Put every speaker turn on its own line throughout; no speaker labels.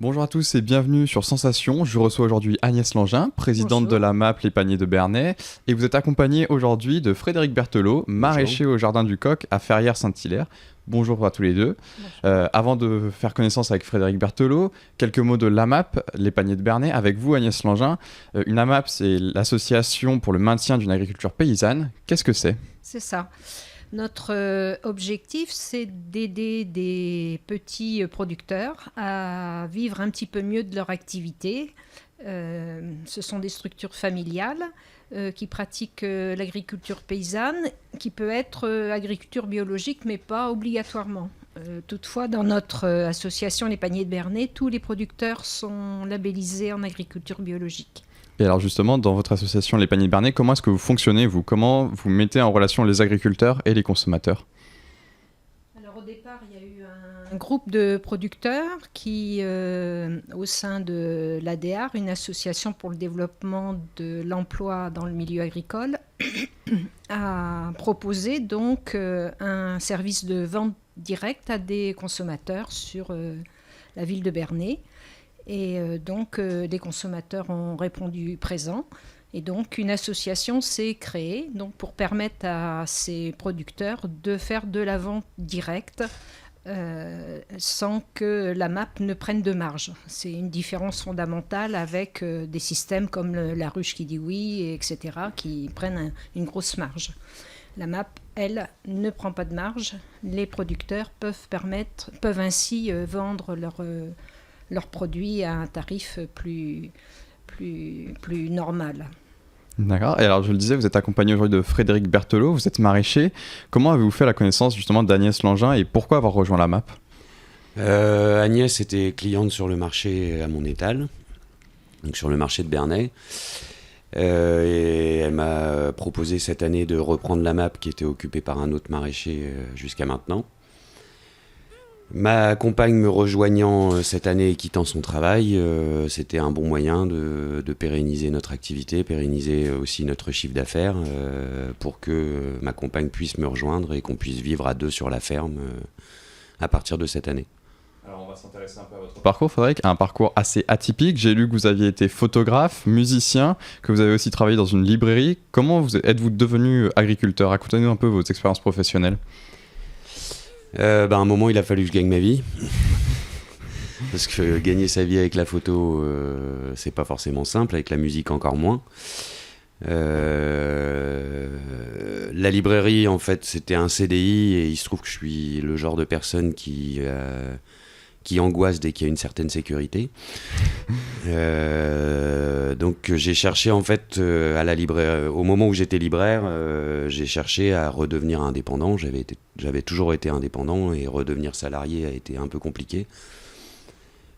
Bonjour à tous et bienvenue sur Sensation. Je reçois aujourd'hui Agnès Langin, présidente de
Bonjour.
la MAP Les Paniers de Bernay. Et vous êtes accompagnée aujourd'hui de Frédéric Berthelot,
Bonjour.
maraîcher au Jardin du Coq à Ferrières-Saint-Hilaire. Bonjour à tous les deux.
Bonjour.
Avant de faire connaissance avec Frédéric Berthelot, quelques mots de l'AMAP, Les Paniers de Bernay, avec vous Agnès Langin. Une AMAP, c'est l'Association pour le maintien d'une agriculture paysanne. Qu'est-ce que c'est ?
C'est ça. Notre objectif, c'est d'aider des petits producteurs à vivre un petit peu mieux de leur activité. Ce sont des structures familiales qui pratiquent l'agriculture paysanne, qui peut être agriculture biologique, mais pas obligatoirement. Toutefois, dans notre association Les Paniers de Bernay, tous les producteurs sont labellisés en agriculture biologique.
Et alors justement, dans votre association Les Paniers de Bernay, comment est-ce que vous fonctionnez, vous ? Comment vous mettez en relation les agriculteurs et les consommateurs ?
Alors au départ, il y a eu un groupe de producteurs qui, au sein de l'ADEAR, une association pour le développement de l'emploi dans le milieu agricole, a proposé donc un service de vente directe à des consommateurs sur la ville de Bernay. Et donc, les consommateurs ont répondu présent. Et donc, une association s'est créée donc, pour permettre à ces producteurs de faire de la vente directe sans que la MAP ne prenne de marge. C'est une différence fondamentale avec des systèmes comme la ruche qui dit oui, etc., qui prennent une grosse marge. La MAP, elle, ne prend pas de marge. Les producteurs peuvent ainsi vendre leurs produits à un tarif plus normal.
D'accord. Et alors, je le disais, vous êtes accompagné aujourd'hui de Frédéric Berthelot, vous êtes maraîcher. Comment avez-vous fait la connaissance justement d'Agnès Langin et pourquoi avoir rejoint la MAP ?
Agnès était cliente sur le marché à mon étal, donc sur le marché de Bernay. Et elle m'a proposé cette année de reprendre la MAP qui était occupée par un autre maraîcher jusqu'à maintenant. Ma compagne me rejoignant cette année et quittant son travail, c'était un bon moyen de pérenniser notre activité, pérenniser aussi notre chiffre d'affaires pour que ma compagne puisse me rejoindre et qu'on puisse vivre à deux sur la ferme à partir de cette année.
Alors, on va s'intéresser un peu à votre parcours, Frédéric, un parcours assez atypique. J'ai lu que vous aviez été photographe, musicien, que vous avez aussi travaillé dans une librairie. Comment êtes-vous devenu agriculteur ? Racontez-nous un peu vos expériences professionnelles.
À un moment, il a fallu que je gagne ma vie. Parce que gagner sa vie avec la photo, c'est pas forcément simple, avec la musique encore moins. La librairie, en fait, c'était un CDI et il se trouve que je suis le genre de personne qui angoisse dès qu'il y a une certaine sécurité. Donc j'ai cherché en fait à la librairie, au moment où j'étais libraire, j'ai cherché à redevenir indépendant. J'avais toujours été indépendant et redevenir salarié a été un peu compliqué.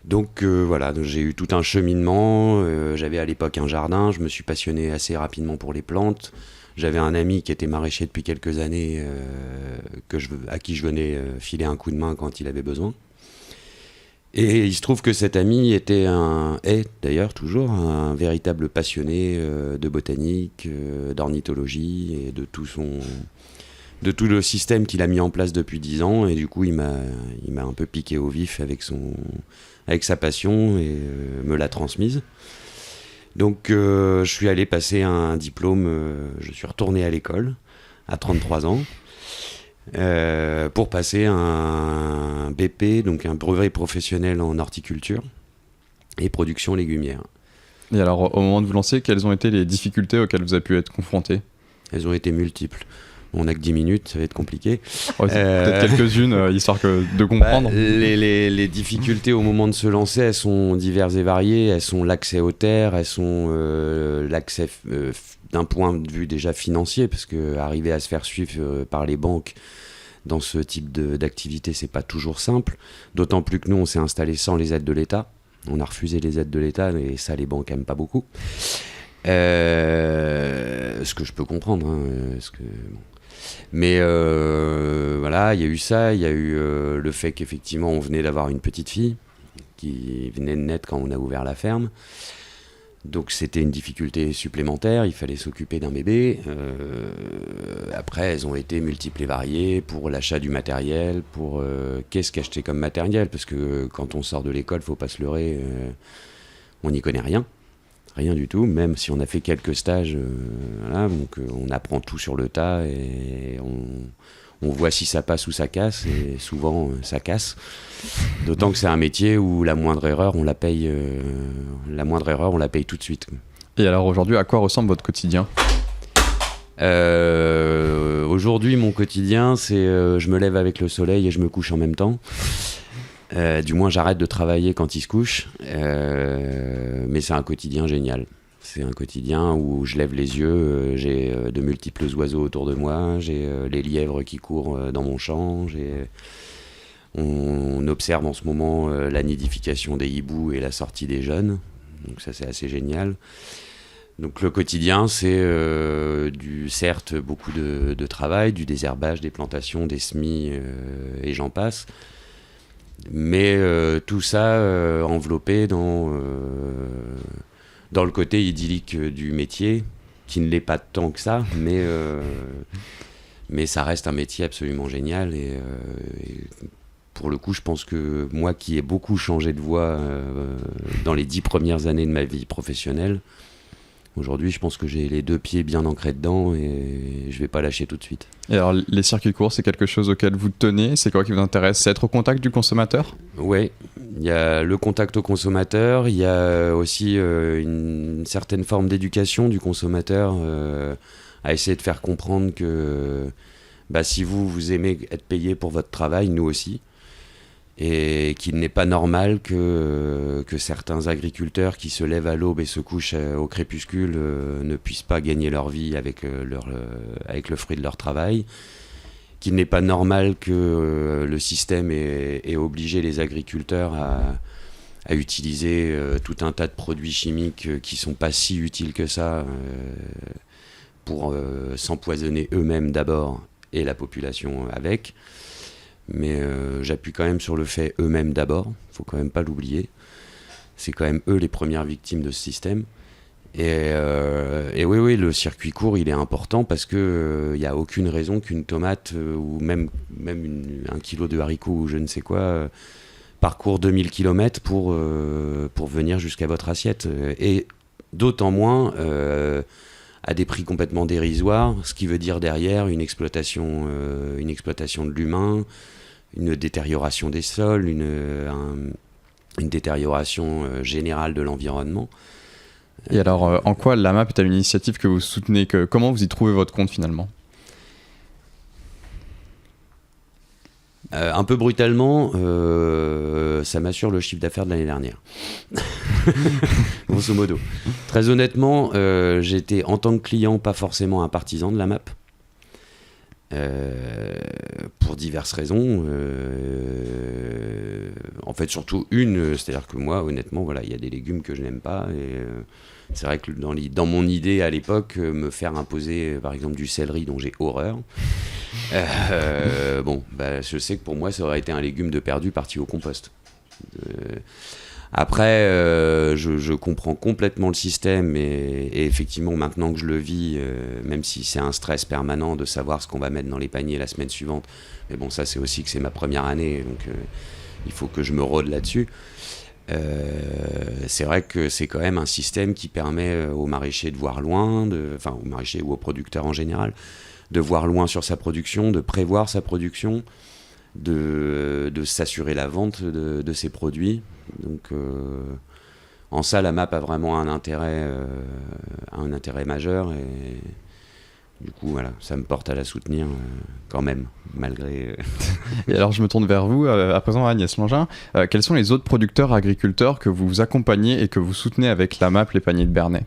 Donc voilà, donc j'ai eu tout un cheminement. J'avais à l'époque un jardin, je me suis passionné assez rapidement pour les plantes. J'avais un ami qui était maraîcher depuis quelques années, à qui je venais filer un coup de main quand il avait besoin. Et il se trouve que cet ami est d'ailleurs toujours un véritable passionné de botanique, d'ornithologie et de tout le système qu'il a mis en place depuis 10 ans. Et du coup, il m'a un peu piqué au vif avec sa passion et me l'a transmise. Donc, je suis allé passer un diplôme, je suis retourné à l'école à 33 ans. Pour passer un BP, donc un brevet professionnel en horticulture et production légumière.
Et alors, au moment de vous lancer, quelles ont été les difficultés auxquelles vous avez pu être confronté ?
Elles ont été multiples. On n'a que 10 minutes, ça va être compliqué.
Peut-être quelques-unes, histoire de comprendre.
Les difficultés au moment de se lancer, elles sont diverses et variées. Elles sont l'accès aux terres, elles sont l'accès d'un point de vue déjà financier, parce que arriver à se faire suivre par les banques dans ce type d'activité, c'est pas toujours simple. D'autant plus que nous, on s'est installé sans les aides de l'État. On a refusé les aides de l'État, et ça, les banques aiment pas beaucoup. Ce que je peux comprendre. Mais voilà, il y a eu ça. Il y a eu le fait qu'effectivement, on venait d'avoir une petite fille qui venait de naître quand on a ouvert la ferme. Donc c'était une difficulté supplémentaire, il fallait s'occuper d'un bébé. Après, elles ont été multiples et variées pour l'achat du matériel, pour qu'est-ce qu'acheter comme matériel, parce que quand on sort de l'école, faut pas se leurrer, on n'y connaît rien. Rien du tout, même si on a fait quelques stages, voilà, donc on apprend tout sur le tas et on voit si ça passe ou ça casse, et souvent ça casse. D'autant que c'est un métier où la moindre erreur, on la paye tout de suite.
Et alors aujourd'hui, à quoi ressemble votre quotidien ?
Aujourd'hui, mon quotidien, c'est je me lève avec le soleil et je me couche en même temps. Du moins, j'arrête de travailler quand il se couche. Mais c'est un quotidien génial. C'est un quotidien où je lève les yeux, j'ai de multiples oiseaux autour de moi, j'ai les lièvres qui courent dans mon champ, on observe en ce moment la nidification des hiboux et la sortie des jeunes. Donc ça, c'est assez génial. Donc le quotidien, c'est certes beaucoup de travail, du désherbage, des plantations, des semis et j'en passe. Mais tout ça enveloppé dans le côté idyllique du métier, qui ne l'est pas tant que ça, mais ça reste un métier absolument génial. Et pour le coup, je pense que moi qui ai beaucoup changé de voie dans les 10 premières années de ma vie professionnelle, aujourd'hui, je pense que j'ai les 2 pieds bien ancrés dedans et je vais pas lâcher tout de suite.
Et alors, les circuits courts, c'est quelque chose auquel vous tenez ? C'est quoi qui vous intéresse ? C'est être au contact du consommateur ?
Oui, il y a le contact au consommateur, il y a aussi une certaine forme d'éducation du consommateur à essayer de faire comprendre que si vous aimez être payé pour votre travail, nous aussi. Et qu'il n'est pas normal que certains agriculteurs qui se lèvent à l'aube et se couchent au crépuscule ne puissent pas gagner leur vie avec le fruit de leur travail, qu'il n'est pas normal que le système ait obligé les agriculteurs à utiliser tout un tas de produits chimiques qui ne sont pas si utiles que ça pour s'empoisonner eux-mêmes d'abord et la population avec. Mais j'appuie quand même sur le fait eux-mêmes d'abord, faut quand même pas l'oublier. C'est quand même eux les premières victimes de ce système. Et oui, le circuit court, il est important parce que y a aucune raison qu'une tomate ou même un kilo de haricots ou je ne sais quoi parcourt 2000 km pour venir jusqu'à votre assiette. Et d'autant moins à des prix complètement dérisoires, ce qui veut dire derrière une exploitation de l'humain, une détérioration des sols, une détérioration générale de l'environnement.
Et alors, en quoi la MAP est-elle une initiative que vous soutenez ? Comment vous y trouvez votre compte finalement ?
Un peu brutalement, ça m'assure le chiffre d'affaires de l'année dernière. Grosso modo. Très honnêtement, j'étais en tant que client pas forcément un partisan de la MAP. Pour diverses raisons. En fait, surtout une, c'est-à-dire que moi, honnêtement, voilà, il y a des légumes que je n'aime pas. Et c'est vrai que dans mon idée à l'époque, me faire imposer, par exemple, du céleri dont j'ai horreur. Je sais que pour moi, ça aurait été un légume de perdu parti au compost. Après, je comprends complètement le système et effectivement, maintenant que je le vis, même si c'est un stress permanent de savoir ce qu'on va mettre dans les paniers la semaine suivante, mais bon, ça c'est aussi que c'est ma première année, donc il faut que je me rôde là-dessus. C'est vrai que c'est quand même un système qui permet aux maraîchers de voir loin, aux maraîchers ou aux producteurs en général, de voir loin sur sa production, de prévoir sa production, de s'assurer la vente de ses produits. Donc en ça, la MAP a vraiment un intérêt majeur et du coup, voilà, ça me porte à la soutenir quand même, malgré...
Et alors, je me tourne vers vous, à présent, Agnès Langin. Quels sont les autres producteurs agriculteurs que vous accompagnez et que vous soutenez avec la MAP Les Paniers de Bernay ?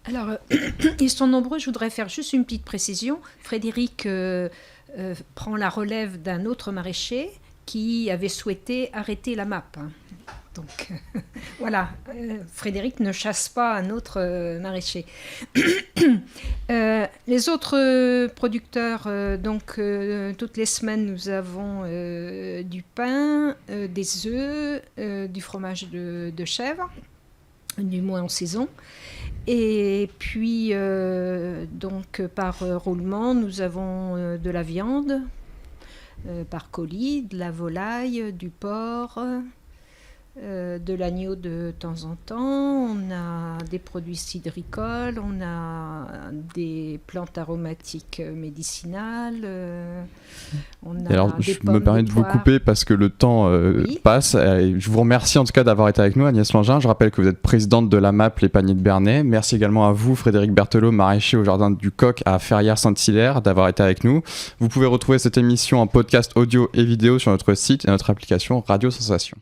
Alors, ils sont nombreux. Je voudrais faire juste une petite précision. Frédéric prend la relève d'un autre maraîcher qui avait souhaité arrêter la MAP. Donc, voilà, Frédéric ne chasse pas un autre maraîcher. Les autres producteurs, toutes les semaines, nous avons du pain, des œufs, du fromage de chèvre. du moins en saison. Et puis, donc, par roulement, nous avons de la viande, par colis, de la volaille, du porc, de l'agneau de temps en temps. On a des produits cidricoles, on a des plantes aromatiques médicinales. On a
alors,
des
je
pommes,
me permets de vous
poires.
couper parce que le temps
Oui.
passe. Je vous remercie en tout cas d'avoir été avec nous, Agnès Langin. Je rappelle que vous êtes présidente de la MAP Les Paniers de Bernay. Merci également à vous, Frédéric Berthelot, maraîcher au Jardin du Coq à Ferrières-Saint-Hilaire, d'avoir été avec nous. Vous pouvez retrouver cette émission en podcast audio et vidéo sur notre site et notre application Radio Sensation.